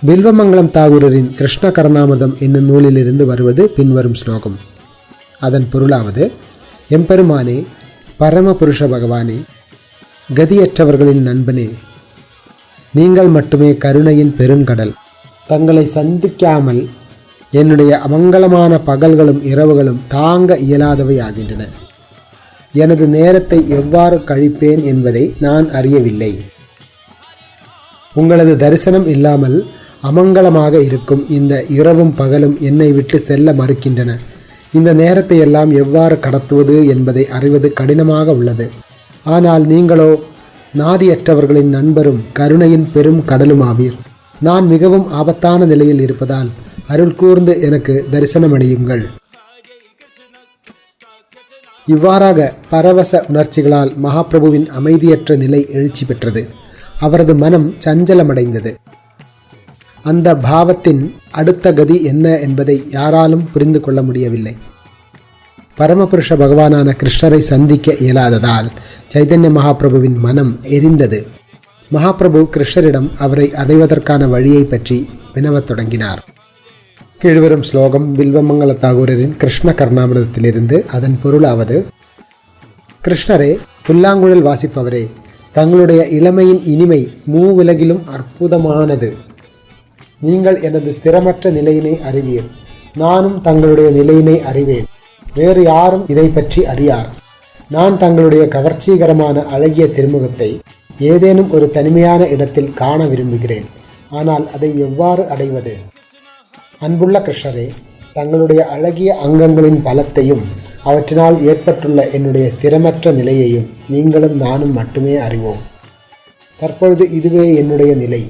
B: பில்வமங்கலம் தாகூரின் கிருஷ்ண கர்ணாமிர்தம் என்னும் நூலிலிருந்து வருவது பின்வரும் ஸ்லோகம். அதன் பொருளாவது: எம்பெருமானே, பரமபுருஷ பகவானே, கதியற்றவர்களின் நண்பனே, நீங்கள் மட்டுமே கருணையின் பெருங்கடல். தங்களை சந்திக்காமல் என்னுடைய அமங்கலமான பகல்களும் இரவுகளும் தாங்க இயலாதவை ஆகின்றன. எனது நேரத்தை எவ்வாறு கழிப்பேன் என்பதை நான் அறியவில்லை. உங்களது தரிசனம் இல்லாமல் அமங்கலமாக இருக்கும் இந்த இரவும் பகலும் என்னை விட்டு செல்ல மறுக்கின்றன. இந்த நேரத்தை எல்லாம் எவ்வாறு கடத்துவது என்பதை அறிவது கடினமாக உள்ளது. ஆனால் நீங்களோ நாதியற்றவர்களின் நண்பரும் கருணையின் பெரும் கடலும் ஆவீர். நான் மிகவும் ஆபத்தான நிலையில் இருப்பதால் அருள் கூர்ந்து எனக்கு தரிசனமடையுங்கள். இவ்வாறாக பரவச உணர்ச்சிகளால் மகாபிரபுவின் அமைதியற்ற நிலை எழுச்சி பெற்றது. அவரது மனம் சஞ்சலமடைந்தது. அந்த பாவத்தின் அடுத்த கதி என்ன என்பதை யாராலும் புரிந்து கொள்ள முடியவில்லை. பரமபுருஷ பகவானான கிருஷ்ணரை சந்திக்க இயலாததால் சைதன்ய மகாபிரபுவின் மனம் எரிந்தது. மகாபிரபு கிருஷ்ணரிடம் அவரை அடைவதற்கான வழியை பற்றி வினவத் தொடங்கினார். கீழ்வரும் ஸ்லோகம் பில்வமங்கல தாகூரின் கிருஷ்ண கர்ணாமிர்தத்திலிருந்து. அதன் பொருளாவது: கிருஷ்ணரே, புல்லாங்குழல் வாசிப்பவரே, தங்களுடைய இளமையின் இனிமை மூவுலகிலும் அற்புதமானது. நீங்கள் எனது ஸ்திரமற்ற நிலையினை அறிவீர். நானும் தங்களுடைய நிலையினை அறிவேன். வேறு யாரும் இதை பற்றி அறியார். நான் தங்களுடைய கவர்ச்சிகரமான அழகிய திருமுகத்தை ஏதேனும் ஒரு தனிமையான இடத்தில் காண விரும்புகிறேன். ஆனால் அதை எவ்வாறு அடைவது? அன்புள்ள கிருஷ்ணரே, தங்களுடைய அழகிய அங்கங்களின் பலத்தையும் அவற்றினால் ஏற்பட்டுள்ள என்னுடைய ஸ்திரமற்ற நிலையையும் நீங்களும் நானும் மட்டுமே அறிவோம். தற்பொழுது இதுவே என்னுடைய நிலை.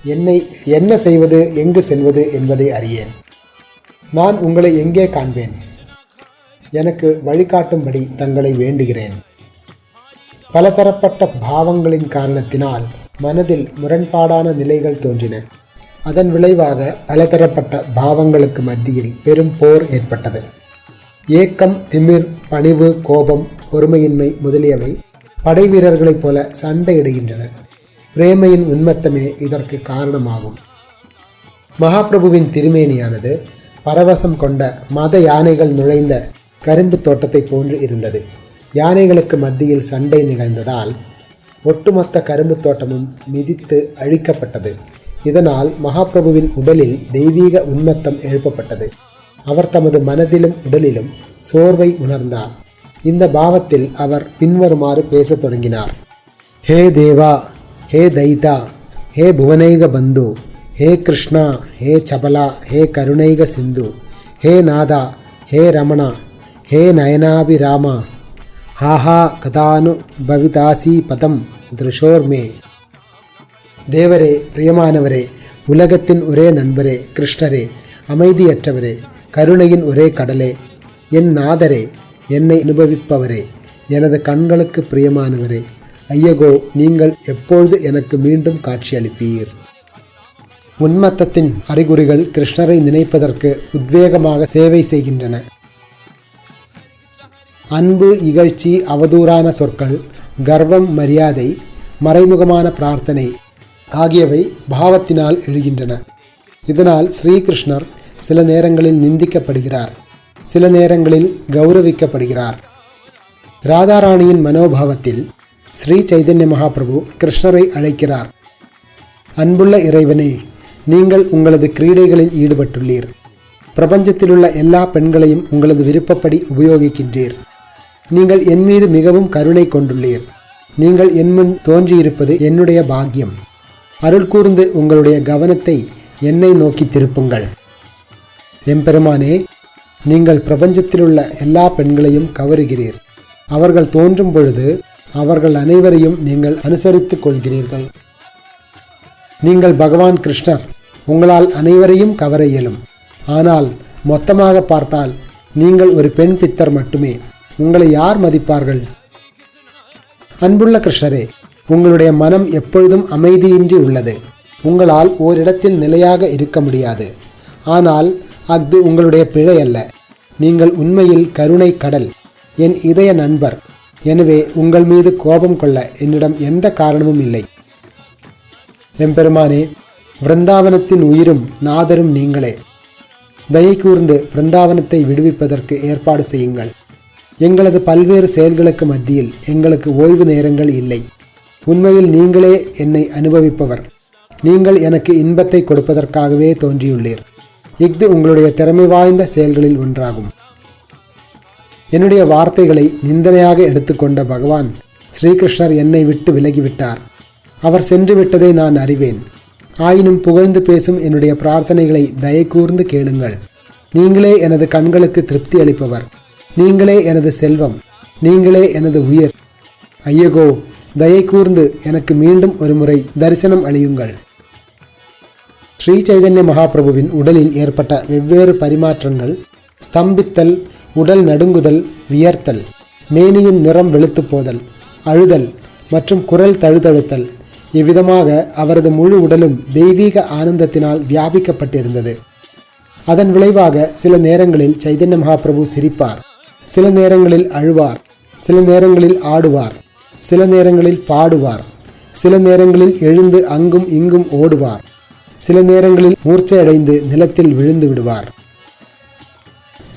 B: என்னை என்ன செய்வது, எங்கு செல்வது என்பதை அறியேன். நான் உங்களை எங்கே காண்பேன்? எனக்கு வழிகாட்டும்படி தங்களை வேண்டுகிறேன். பலதரப்பட்ட பாவங்களின் காரணத்தினால் மனதில் முரண்பாடான நிலைகள் தோன்றின. அதன் விளைவாக பலதரப்பட்ட பாவங்களுக்கு மத்தியில் பெரும் போர் ஏற்பட்டது. ஏக்கம், திமிர், பணிவு, கோபம், பொறுமையின்மை முதலியவை படை வீரர்களைப் போல சண்டையிடுகின்றன. பிரேமையின் உன்மத்தமே இதற்கு காரணமாகும். மகாபிரபுவின் திருமேனியானது பரவசம் கொண்ட மத யானைகள் நுழைந்த கரும்பு தோட்டத்தை போன்று இருந்தது. யானைகளுக்கு மத்தியில் சண்டை நிகழ்ந்ததால் ஒட்டுமொத்த கரும்பு தோட்டமும் மிதித்து அழிக்கப்பட்டது. இதனால் மகாபிரபுவின் உடலில் தெய்வீக உன்மத்தம் எழுப்பப்பட்டது. அவர் தமது மனதிலும் உடலிலும் சோர்வை உணர்ந்தார். இந்த பாவத்தில் அவர் பின்வருமாறு பேசத் தொடங்கினார். ஹே தேவா, ஹே தைதா, ஹே புவனைக பந்து, ஹே கிருஷ்ணா, ஹே சபலா, ஹே கருணைக சிந்து, ஹே நாதா, ஹே ரமணா, ஹே நயனாபிராமா, ஹாஹா கதானு பவிதாசி பதம் திருஷோர்மே. தேவரே, பிரியமானவரே, உலகத்தின் ஒரே நண்பரே, கிருஷ்ணரே, அமைதியற்றவரே, கருணையின் ஒரே கடலே, என் நாதரே, என்னை அனுபவிப்பவரே, எனது கண்களுக்கு பிரியமானவரே, ஐயகோ, நீங்கள் எப்பொழுது எனக்கு மீண்டும் காட்சியளிப்பீர்? உன்மத்தத்தின் அறிகுறிகள் கிருஷ்ணரை நினைப்பதற்கு உத்வேகமாக சேவை செய்கின்றன. அன்பு, இகழ்ச்சி, அவதூறான சொற்கள், கர்வம், மரியாதை, மறைமுகமான பிரார்த்தனை ஆகியவை பாவத்தினால் எழுகின்றன. இதனால் ஸ்ரீகிருஷ்ணர் சில நேரங்களில் நிந்திக்கப்படுகிறார், சில நேரங்களில் கௌரவிக்கப்படுகிறார். ராதாராணியின் மனோபாவத்தில் ஸ்ரீ சைதன்ய மகாபிரபு கிருஷ்ணரை அழைக்கிறார். அன்புள்ள இறைவனே, நீங்கள் உங்களது கிரீடைகளில் ஈடுபட்டுள்ளீர். பிரபஞ்சத்திலுள்ள எல்லா பெண்களையும் உங்களது விருப்பப்படி உபயோகிக்கின்றீர். நீங்கள் என் மீது மிகவும் கருணை கொண்டுள்ளீர். நீங்கள் என் முன் தோன்றியிருப்பது என்னுடைய பாக்கியம். அருள் கூர்ந்து உங்களுடைய கவனத்தை என்னை நோக்கி திருப்புங்கள். எம்பெருமானே, நீங்கள் பிரபஞ்சத்திலுள்ள எல்லா பெண்களையும் கவருகிறீர். அவர்கள் தோன்றும் பொழுது அவர்கள் அனைவரையும் நீங்கள் அனுசரித்துக் கொள்கிறீர்கள். நீங்கள் பகவான் கிருஷ்ணர். உங்களால் அனைவரையும் கவர இயலும். ஆனால் மொத்தமாக பார்த்தால் நீங்கள் ஒரு பெண் பித்தர் மட்டுமே. உங்களை யார் மதிப்பார்கள்? அன்புள்ள கிருஷ்ணரே, உங்களுடைய மனம் எப்பொழுதும் அமைதியின்றி உள்ளது. உங்களால் ஓரிடத்தில் நிலையாக இருக்க முடியாது. ஆனால் அது உங்களுடைய பிழை அல்ல. நீங்கள் உண்மையில் கருணை கடல், என் இதய நண்பர். எனவே உங்கள் மீது கோபம் கொள்ள என்னிடம் எந்த காரணமும் இல்லை. எம்பெருமானே, விருந்தாவனத்தின் உயிரும் நாதரும் நீங்களே. தயை கூர்ந்து விருந்தாவனத்தை விடுவிப்பதற்கு ஏற்பாடு செய்யுங்கள். எங்களது பல்வேறு செயல்களுக்கு மத்தியில் எங்களுக்கு ஓய்வு நேரங்கள் இல்லை. உண்மையில் நீங்களே என்னை அனுபவிப்பவர். நீங்கள் எனக்கு இன்பத்தை கொடுப்பதற்காகவே தோன்றியுள்ளீர். இஃது உங்களுடைய திறமை வாய்ந்த செயல்களில் ஒன்றாகும். என்னுடைய வார்த்தைகளை நிந்தனையாக எடுத்துக்கொண்ட பகவான் ஸ்ரீகிருஷ்ணர் என்னை விட்டு விலகிவிட்டார். அவர் சென்று விட்டதை நான் அறிவேன். ஆயினும் புகழ்ந்து பேசும் என்னுடைய பிரார்த்தனைகளை தயை கூர்ந்து கேளுங்கள். நீங்களே எனது கண்களுக்கு திருப்தி அளிப்பவர். நீங்களே எனது செல்வம். நீங்களே எனது உயிர். ஐயகோ, தயை கூர்ந்து எனக்கு மீண்டும் ஒரு முறை தரிசனம் அளியுங்கள். ஸ்ரீ சைதன்ய மகாபிரபுவின் உடலில் ஏற்பட்ட வெவ்வேறு பரிமாற்றங்கள், ஸ்தம்பித்தல், உடல் நடுங்குதல், வியர்த்தல், மேனியின் நிறம் வெளுத்து போதல், அழுதல் மற்றும் குரல் தழுதழுத்தல், இவ்விதமாக அவரது முழு உடலும் தெய்வீக ஆனந்தத்தினால் வியாபிக்கப்பட்டிருந்தது. அதன் விளைவாக சில நேரங்களில் சைதன்ய மகாபிரபு சிரிப்பார், சில நேரங்களில் அழுவார், சில நேரங்களில் ஆடுவார், சில நேரங்களில் பாடுவார், சில நேரங்களில் எழுந்து அங்கும் இங்கும் ஓடுவார், சில நேரங்களில் மூர்ச்சையடைந்து நிலத்தில் விழுந்து விடுவார்.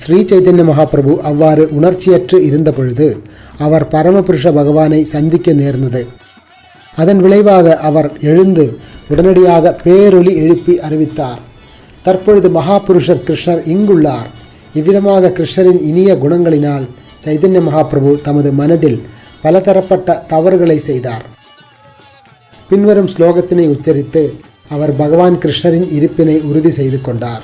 B: ஸ்ரீ சைதன்ய மகாபிரபு அவ்வாறு உணர்ச்சியற்று இருந்த பொழுது அவர் பரமபுருஷ பகவானை சந்திக்க நேர்ந்தது. அதன் விளைவாக அவர் எழுந்து உடனடியாக பேரொலி எழுப்பி அறிவித்தார், தற்பொழுது மகாபுருஷர் கிருஷ்ணர் இங்குள்ளார். இவ்விதமாக கிருஷ்ணரின் இனிய குணங்களினால் சைதன்ய மகாபிரபு தமது மனதில் பலதரப்பட்ட தவறுகளை செய்தார். பின்வரும் ஸ்லோகத்தினை உச்சரித்து அவர் பகவான் கிருஷ்ணரின் இருப்பினை உறுதி செய்து கொண்டார்.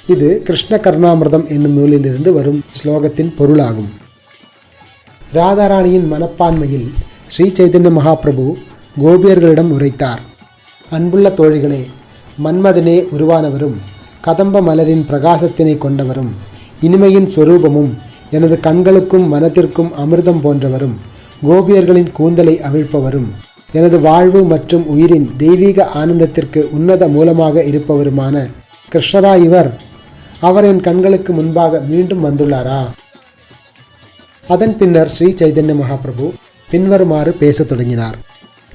B: இது கிருஷ்ண கர்ணாமிர்தம் என்னும் நூலிலிருந்து வரும் ஸ்லோகத்தின் பொருளாகும். ராதாராணியின் மனப்பான்மையில் ஸ்ரீ சைதன்ய மகாபிரபு கோபியர்களிடம் உரைத்தார். அன்புள்ள தோழிகளே, மன்மதனே உருவானவரும் கதம்ப மலரின் பிரகாசத்தினை கொண்டவரும் இனிமையின் சொரூபமும் எனது கண்களுக்கும் மனத்திற்கும் அமிர்தம் போன்றவரும் கோபியர்களின் கூந்தலை அவிழ்ப்பவரும் எனது வாழ்வு மற்றும் உயிரின் தெய்வீக ஆனந்தத்திற்கு உன்னத மூலமாக இருப்பவருமான கிருஷ்ணரா இவர். அவர் என் கண்களுக்கு முன்பாக மீண்டும் வந்துள்ளாரா? அதன் பின்னர் ஸ்ரீ சைதன்ய மகாபிரபு பின்வருமாறு பேசத் தொடங்கினார்.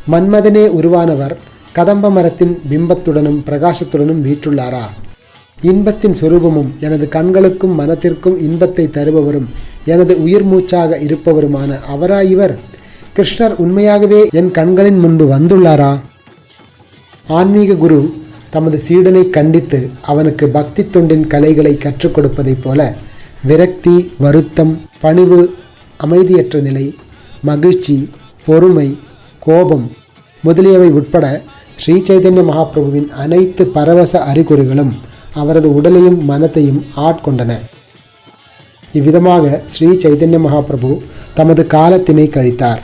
B: மன்மதனே உருவானவர் கதம்ப மரத்தின் பிம்பத்துடனும் பிரகாசத்துடனும் வீற்றுள்ளாரா? இன்பத்தின் சுரூபமும் எனது கண்களுக்கும் மனத்திற்கும் இன்பத்தை தருபவரும் எனது உயிர் மூச்சாக இருப்பவருமான அவரா இவர்? கிருஷ்ணர் உண்மையாகவே என் கண்களின் முன்பு வந்துள்ளாரா? ஆன்மீக குரு தமது சீடனை கண்டித்து அவனுக்கு பக்தி தொண்டின் கலைகளை கற்றுக் கொடுப்பதைப் போல விரக்தி, வருத்தம், பணிவு, அமைதியற்ற நிலை, மகிழ்ச்சி, பொறுமை, கோபம் முதலியவை உட்பட ஸ்ரீ சைதன்ய மகாபிரபுவின் அனைத்து பரவச அறிகுறிகளும் அவரது உடலையும் மனத்தையும் ஆட்கொண்டன. இவ்விதமாக ஸ்ரீ சைதன்ய மகாபிரபு தமது காலத்தினை கழித்தார்.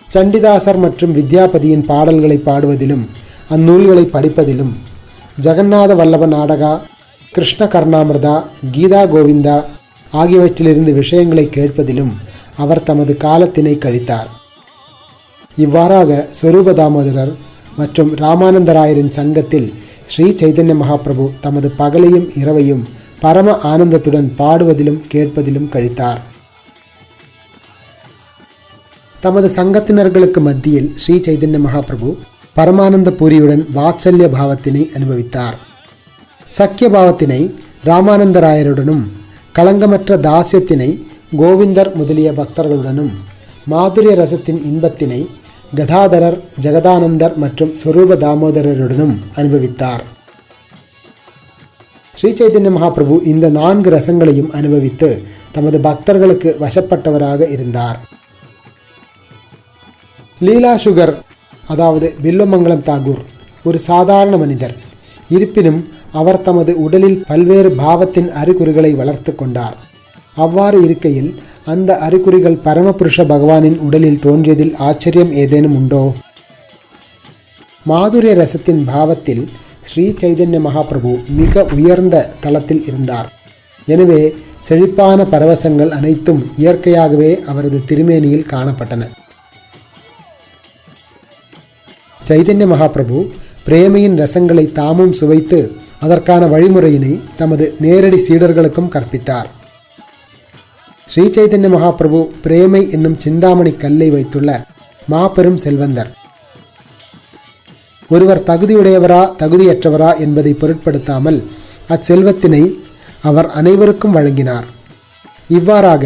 B: சண்டிதாசர் மற்றும் வித்யாபதியின் பாடல்களை பாடுவதிலும் அந்நூல்களை படிப்பதிலும், ஜெகநாத வல்லப நாடகா கிருஷ்ண கர்ணாமிர்தா, கீதா கோவிந்தா ஆகியவற்றிலிருந்து விஷயங்களை கேட்பதிலும் அவர் தமது காலத்தினை கழித்தார். இவ்வாறாக சொரூப தாமோதரர் மற்றும் ராமானந்தராயரின் சங்கத்தில் ஸ்ரீ சைதன்ய மகாபிரபு தமது பகலையும் இரவையும் பரம ஆனந்தத்துடன் பாடுவதிலும் கேட்பதிலும் கழித்தார். தமது சங்கத்தினர்களுக்கு மத்தியில் ஸ்ரீ சைதன்ய மகாபிரபு பரமானந்த பூரியுடன் வாத்சல்ய பாவத்தினை அனுபவித்தார். சக்கிய பாவத்தினை ராமானந்தராயருடனும், களங்கமற்ற தாசியத்தினை கோவிந்தர் முதலிய பக்தர்களுடனும், மாதுரிய ரசத்தின் இன்பத்தினை கதாதரர், ஜெகதானந்தர் மற்றும் சொரூப தாமோதரருடனும் அனுபவித்தார். ஸ்ரீ சைதன்ய மகாபிரபு இந்த 4 ரசங்களையும் அனுபவித்து தமது பக்தர்களுக்கு வசப்பட்டவராக இருந்தார். லீலா சுகர், அதாவது பில்வமங்கலம் தாகூர், ஒரு சாதாரண மனிதர். இருப்பினும் அவர் தமது உடலில் பல்வேறு பாவத்தின் அறிகுறிகளை வளர்த்து கொண்டார். அவ்வாறு இருக்கையில் அந்த அறிகுறிகள் பரமபுருஷ பகவானின் உடலில் தோன்றியதில் ஆச்சரியம் ஏதேனும் உண்டோ? மாதுரிய ரசத்தின் பாவத்தில் ஸ்ரீ சைதன்ய மகாபிரபு மிக உயர்ந்த தளத்தில் இருந்தார். எனவே செழிப்பான பரவசங்கள் அனைத்தும் இயற்கையாகவே அவரது திருமேனியில் காணப்பட்டன. சைதன்ய மகாபிரபு பிரேமையின் ரசங்களை தாமும் சுவைத்து அதற்கான வழிமுறையினை தமது நேரடி சீடர்களுக்கும் கற்பித்தார். ஸ்ரீ சைதன்ய மகாபிரபு பிரேமை என்னும் சிந்தாமணி கல்லை வைத்துள்ள மாபெரும் செல்வந்தர். ஒருவர் தகுதியுடையவரா தகுதியற்றவரா என்பதை பொருட்படுத்தாமல் அச்செல்வத்தினை அவர் அனைவருக்கும் வழங்கினார். இவ்வாறாக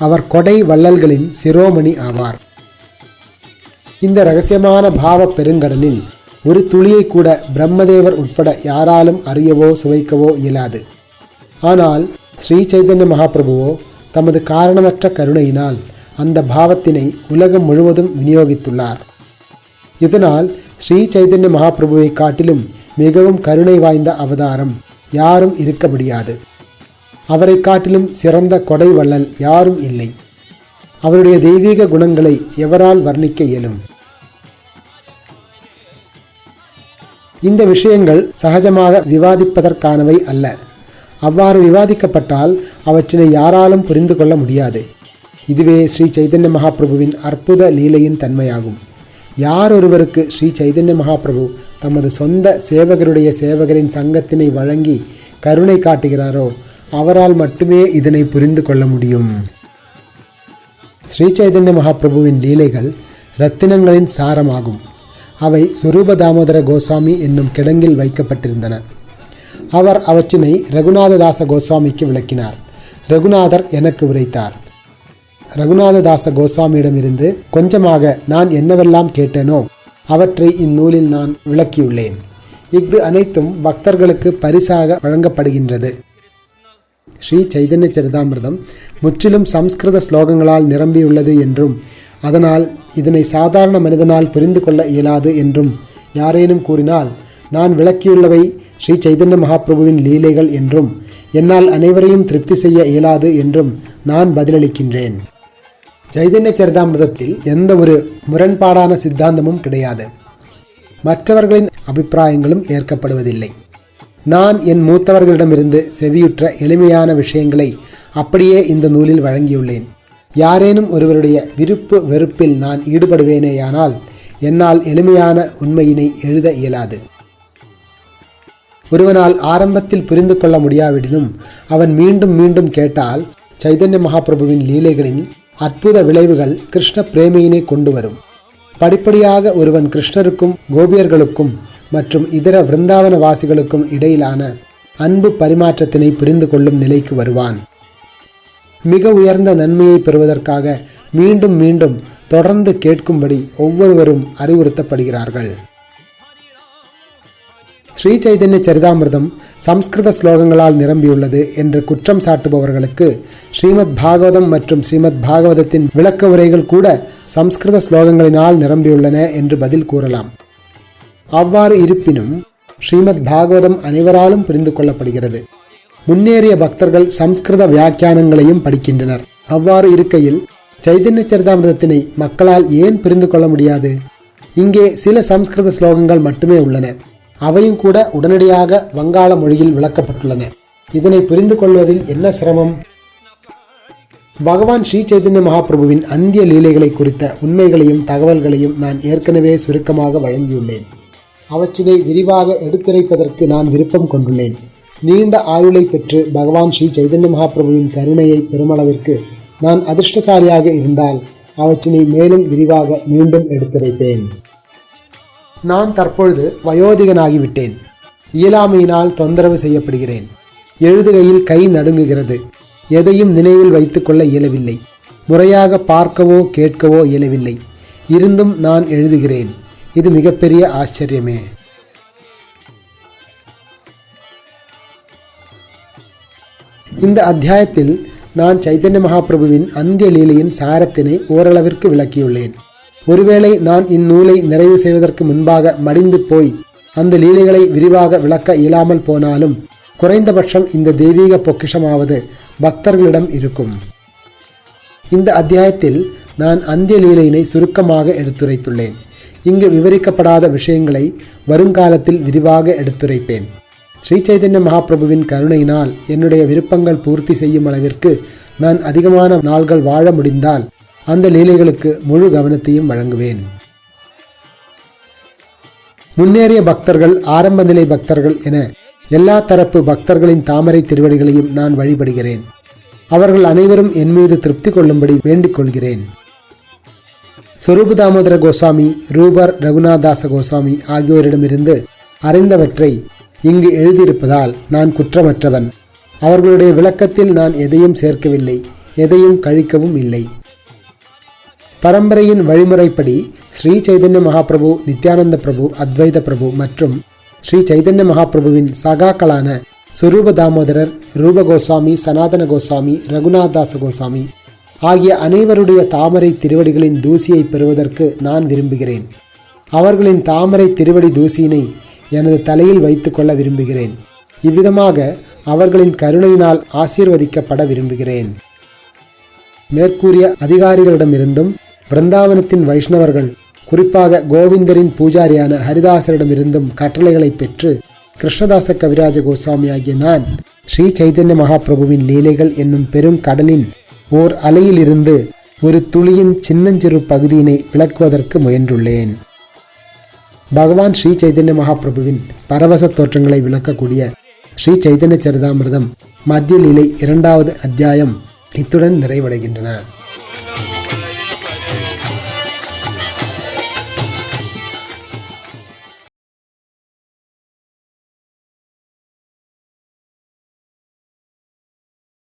B: அவர் கொடை வள்ளல்களின் சிரோமணி ஆவார். இந்த இரகசியமான பாவ பெருங்கடலில் ஒரு துளியை கூட பிரம்மதேவர் உட்பட யாராலும் அறியவோ சுவைக்கவோ இயலாது. ஆனால் ஸ்ரீ சைதன்ய மகாபிரபுவோ தமது காரணமற்ற கருணையினால் அந்த பாவத்தினை உலகம் முழுவதும் விநியோகித்துள்ளார். இதனால் ஸ்ரீ சைதன்ய மகாபிரபுவை காட்டிலும் மிகவும் கருணை வாய்ந்த அவதாரம் யாரும் இருக்க முடியாது. அவரை காட்டிலும் சிறந்த கொடை வள்ளல் யாரும் இல்லை. அவருடைய தெய்வீக குணங்களை எவரால் வர்ணிக்க இயலும்? இந்த விஷயங்கள் சகஜமாக விவாதிப்பதற்கானவை அல்ல. அவ்வாறு விவாதிக்கப்பட்டால் அவற்றினை யாராலும் புரிந்து கொள்ள முடியாது. இதுவே ஸ்ரீ சைதன்ய மகாபிரபுவின் அற்புத லீலையின் தன்மையாகும். யார் ஒருவருக்கு ஸ்ரீ சைதன்ய மகாபிரபு தமது சொந்த சேவகருடைய சேவகரின் சங்கத்தினை வழங்கி கருணை காட்டுகிறாரோ அவரால் மட்டுமே இதனை புரிந்து கொள்ள முடியும். ஸ்ரீ சைதன்ய மகாபிரபுவின் லீலைகள் இரத்தினங்களின் சாரமாகும். அவை சொரூப தாமோதர கோஸ்வாமி என்னும் கிடங்கில் வைக்கப்பட்டிருந்தன. அவர் அவற்றினை ரகுநாததாச கோஸ்வாமிக்கு விளக்கினார். ரகுநாதர் எனக்கு உரைத்தார். ரகுநாததாச கோஸ்வாமியிடமிருந்து கொஞ்சமாக நான் என்னவெல்லாம் கேட்டேனோ அவற்றை இந்நூலில் நான் விளக்கியுள்ளேன். இஃது அனைத்தும் பக்தர்களுக்கு பரிசாக வழங்கப்படுகின்றது. ஸ்ரீ சைதன்ய சரிதாமிர்தம் முற்றிலும் சம்ஸ்கிருத ஸ்லோகங்களால் நிரம்பியுள்ளது என்றும் அதனால் இதனை சாதாரண மனிதனால் புரிந்து கொள்ள இயலாது என்றும் யாரேனும் கூறினால் நான் விளக்கியுள்ளவை ஸ்ரீ சைதன்ய மகாபிரபுவின் லீலைகள் என்றும் என்னால் அனைவரையும் திருப்தி செய்ய இயலாது என்றும் நான் பதிலளிக்கின்றேன். சைதன்ய சரிதாமிர்தத்தில் எந்த ஒரு முரண்பாடான சித்தாந்தமும் கிடையாது. மற்றவர்களின் அபிப்பிராயங்களும் ஏற்கப்படுவதில்லை. நான் என் மூத்தவர்களிடமிருந்து செவியுற்ற எளிமையான விஷயங்களை அப்படியே இந்த நூலில் வழங்கியுள்ளேன். யாரேனும் ஒருவருடைய விருப்பு வெறுப்பில் நான் ஈடுபடுவேனேயானால் என்னால் எளிமையான உண்மையினை எழுத இயலாது. ஒருவனால் ஆரம்பத்தில் புரிந்து கொள்ள முடியாவிடனும் அவன் மீண்டும் மீண்டும் கேட்டால் சைதன்ய மகாபிரபுவின் லீலைகளின் அற்புத விளைவுகள் கிருஷ்ண பிரேமையினை கொண்டு வரும். படிப்படியாக ஒருவன் கிருஷ்ணருக்கும் கோபியர்களுக்கும் மற்றும் இதர விருந்தாவன வாசிகளுக்கும் இடையிலான அன்பு பரிமாற்றத்தினை புரிந்து கொள்ளும் நிலைக்கு வருவான். மிக உயர்ந்த நன்மையை பெறுவதற்காக மீண்டும் மீண்டும் தொடர்ந்து கேட்கும்படி ஒவ்வொருவரும் அறிவுறுத்தப்படுகிறார்கள். ஸ்ரீ சைதன்ய சரிதாமிர்தம் சம்ஸ்கிருத ஸ்லோகங்களால் நிரம்பியுள்ளது என்று குற்றம் சாட்டுபவர்களுக்கு ஸ்ரீமத் பாகவதம் மற்றும் ஸ்ரீமத் பாகவதத்தின் விளக்க உரைகள் கூட சம்ஸ்கிருத ஸ்லோகங்களினால் நிரம்பியுள்ளன என்று பதில் கூறலாம். அவ்வாறு இருப்பினும் ஸ்ரீமத் பாகவதம் அனைவராலும் புரிந்து கொள்ளப்படுகிறது. முன்னேறிய பக்தர்கள் சம்ஸ்கிருத வியாக்கியானங்களையும் படிக்கின்றனர். அவ்வாறு இருக்கையில் சைதன்ய சரிதாமிர்தத்தினை மக்களால் ஏன் புரிந்து கொள்ள முடியாது? இங்கே சில சம்ஸ்கிருத ஸ்லோகங்கள் மட்டுமே உள்ளன. அவையும் கூட உடனடியாக வங்காள மொழியில் விளக்கப்பட்டுள்ளன. இதனை புரிந்து கொள்வதில் என்ன சிரமம்? பகவான் ஸ்ரீ சைதன்ய மகாபிரபுவின் அந்திய லீலைகளை குறித்த உண்மைகளையும் தகவல்களையும் நான் ஏற்கனவே சுருக்கமாக வழங்கியுள்ளேன். அவற்றினை விரிவாக எடுத்துரைப்பதற்கு நான் விருப்பம் கொண்டுள்ளேன். நீண்ட ஆயுளை பெற்று பகவான் ஸ்ரீ சைதன்ய மகாபிரபுவின் கருணையை பெருமளவிற்கு நான் அதிர்ஷ்டசாலியாக இருந்தால் அவற்றினை மேலும் விரிவாக மீண்டும் எடுத்துரைப்பேன். நான் தற்பொழுது வயோதிகனாகிவிட்டேன். இயலாமையினால் தொந்தரவு செய்யப்படுகிறேன். எழுதுகையில் கை நடுங்குகிறது. எதையும் நினைவில் வைத்துக்கொள்ள இயலவில்லை. முறையாக பார்க்கவோ கேட்கவோ இயலவில்லை. இருந்தும் நான் எழுதுகிறேன். இது மிகப்பெரிய ஆச்சரியமே. இந்த அத்தியாயத்தில் நான் சைதன்ய மகாபிரபுவின் அந்திய லீலையின் சாரத்தினை ஓரளவிற்கு விளக்கியுள்ளேன். ஒருவேளை நான் இந்நூலை நிறைவு செய்வதற்கு முன்பாக மடிந்து போய் அந்த லீலைகளை விரிவாக விளக்க இயலாமல் போனாலும் குறைந்தபட்சம் இந்த தெய்வீக பொக்கிஷமாவது பக்தர்களிடம் இருக்கும். இந்த அத்தியாயத்தில் நான் அந்திய லீலையினை சுருக்கமாக எடுத்துரைத்துள்ளேன். இங்கு விவரிக்கப்படாத விஷயங்களை வருங்காலத்தில் விரிவாக எடுத்துரைப்பேன். ஸ்ரீ சைதன்ய மகாபிரபுவின் கருணையினால் என்னுடைய விருப்பங்கள் பூர்த்தி செய்யும் அளவிற்கு நான் அதிகமான நாள்கள் வாழ முடிந்தால் அந்த லீலைகளுக்கு முழு கவனத்தையும் வழங்குவேன். முன்னேறிய பக்தர்கள், ஆரம்ப நிலை பக்தர்கள் என எல்லா தரப்பு பக்தர்களின் தாமரை திருவடிகளையும் நான் வழிபடுகிறேன். அவர்கள் அனைவரும் என் மீது திருப்தி கொள்ளும்படி வேண்டிக் கொள்கிறேன். ஸ்வரூப தாமோதர கோஸ்வாமி, ரூபர் ரகுநாதாச கோஸ்வாமி ஆகியோரிடமிருந்து அறிந்தவற்றை இங்கு எழுதியிருப்பதால் நான் குற்றமற்றவன். அவர்களுடைய விளக்கத்தில் நான் எதையும் சேர்க்கவில்லை, எதையும் கழிக்கவும் இல்லை. பரம்பரையின் வழிமுறைப்படி ஸ்ரீ சைதன்ய மகாபிரபு, நித்யானந்த பிரபு, அத்வைத பிரபு மற்றும் ஸ்ரீ சைதன்ய மகாபிரபுவின் சகாக்களான ஸ்வரூப தாமோதரர், ரூப கோஸ்வாமி, சனாதன கோஸ்வாமி, ரகுநாதாச கோஸ்வாமி ஆகிய அனைவருடைய தாமரை திருவடிகளின் தூசியை பெறுவதற்கு நான் விரும்புகிறேன். அவர்களின் தாமரை திருவடி தூசியினை எனது தலையில் வைத்து கொள்ள விரும்புகிறேன். இவ்விதமாக அவர்களின் கருணையினால் ஆசீர்வதிக்கப்பட விரும்புகிறேன். மேற்கூறிய அதிகாரிகளிடமிருந்தும் பிருந்தாவனத்தின் வைஷ்ணவர்கள், குறிப்பாக கோவிந்தரின் பூஜாரியான ஹரிதாசரிடமிருந்தும் கட்டளைகளை பெற்று கிருஷ்ணதாச கவிராஜ கோஸ்வாமி ஆகிய நான் ஸ்ரீ சைதன்ய மகாபிரபுவின் லீலைகள் என்னும் பெரும் கடலின் ஓர் அலையிலிருந்து ஒரு துளியின் சின்னஞ்சிறு பகுதியினை விளக்குவதற்கு முயன்றுள்ளேன். பகவான் ஸ்ரீ சைதன்ய மகாபிரபுவின் பரவச தோற்றங்களை விளக்கக்கூடிய ஸ்ரீ சைதன்ய சரிதாமிர்தம் மத்திய லீலை 2வது அத்தியாயம் இத்துடன் நிறைவடைகின்றன.